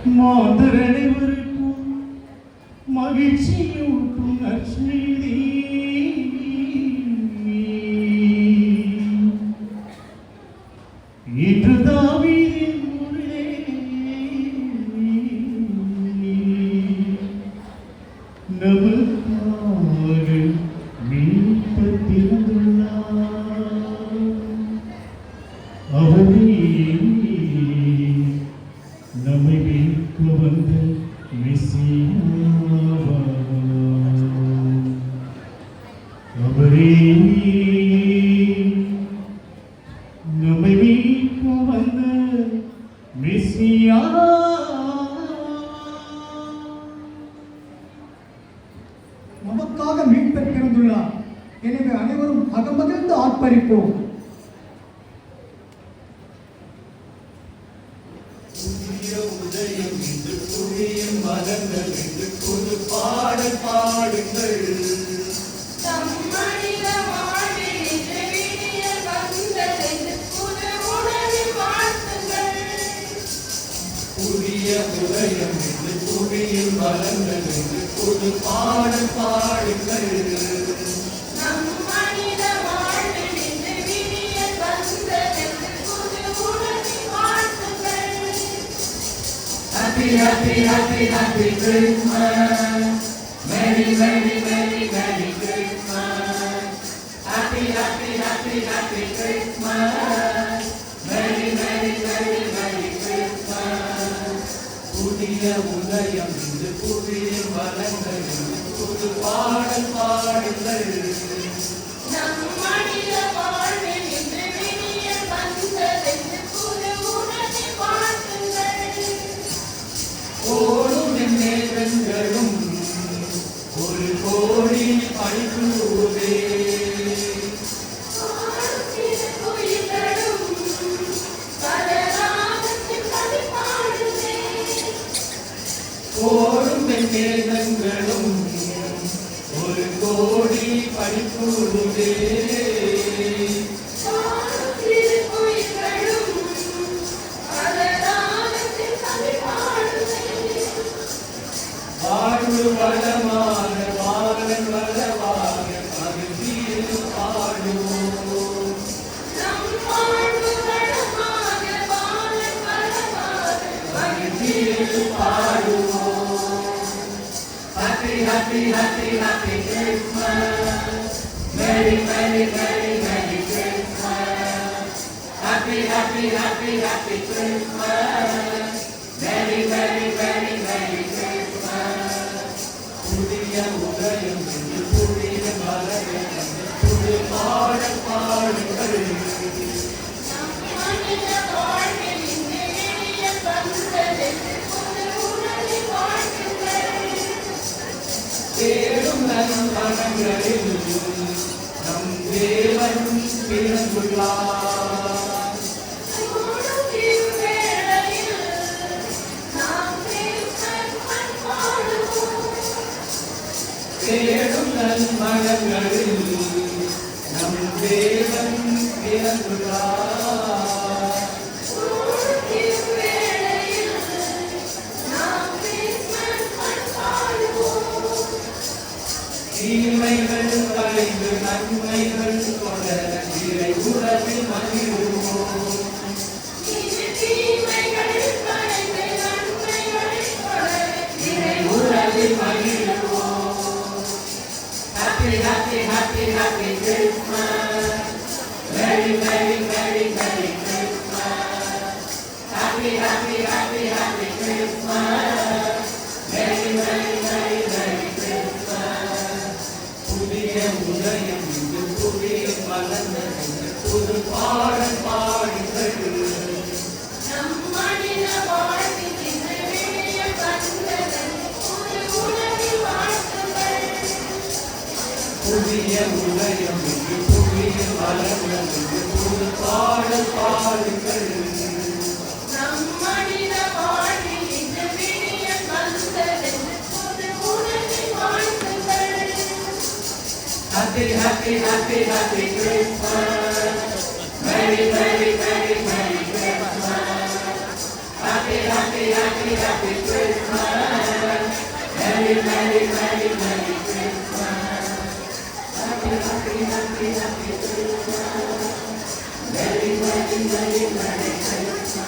மாந்தர் அனைவருக்கும் மகிழ்ச்சியூட்டும் நற்செய்தி. இன்று தாவீதின் ஊரிலே நமக்காக மீட்பர் பிறந்துள்ளார். அவரே நம்மை மீட்க வந்த மெசியாவார். அவரே நம்மை மீட்க வந்த மெசியா. நமக்காக மீட்பர் பிறந்துள்ளார். எனவே அனைவரும் அகமகிழ்ந்து ஆர்ப்பரிப்போம். உதயம் என்று புரியும் மரங்கள் என்று புது பாடல் பாடுங்கள். புதிய உதயம் என்று புரியும் மரங்கள் என்று புது பாடல் பாடுங்கள். Happy, happy, happy, happy Christmas. Merry, merry, merry, merry Christmas. Happy, happy, happy, happy Christmas. Merry, merry, merry, merry Christmas. புதிய உதயம் இன்று புதிய வளங்கள் இன்று புது பாடல் பாடுங்கள். ஓடும் மேகங்களும் ஒரு கோடி பணிக்குதே. ஓடும் மேகங்களும் ஒரு கோடி பணிக்குதே. வாழ்வு வளமாக வாழன் வளவாக மகிழ்ச்சியில் பாடுவோம். மகிழ்ச்சியில் பாடுவோம். Happy, happy, happy, happy Christmas. Merry, merry, merry, merry Christmas. Happy, happy, happy, happy Christmas. Merry, merry, merry, merry Christmas. புதிய உதயம் என்று புதிய மலர்கள் என்று புது பாடல் பாடுங்கள். தேடும் நன்மனங்களில் நம் தேவன் பிறந்துள்ளார். தேடும் நன்மனங்களில் நம் தேவன் பிறந்துள்ளார். தீமைகள் கலைந்து நன்மைகள் தொடர இறை உறவில் மகிழ்வோம். இறை உறவில் மகிழ்வோம். Happy, happy, happy, happy Christmas. Merry, merry, merry, merry Christmas. Happy, happy, happy, happy Christmas. Merry, merry, merry, merry Christmas. புதிய உதயம் இன்று புதிய மலர்கள் இன்று புது பாடல் பாடுங்கள். புதிய உதயம் இன்று புதிய மலர்கள் இன்று புது பாடல் பாடுங்கள். Happy, happy, happy, happy Christmas. Merry, merry, merry, merry Christmas. Happy, happy, Very, very, very, very Christmas.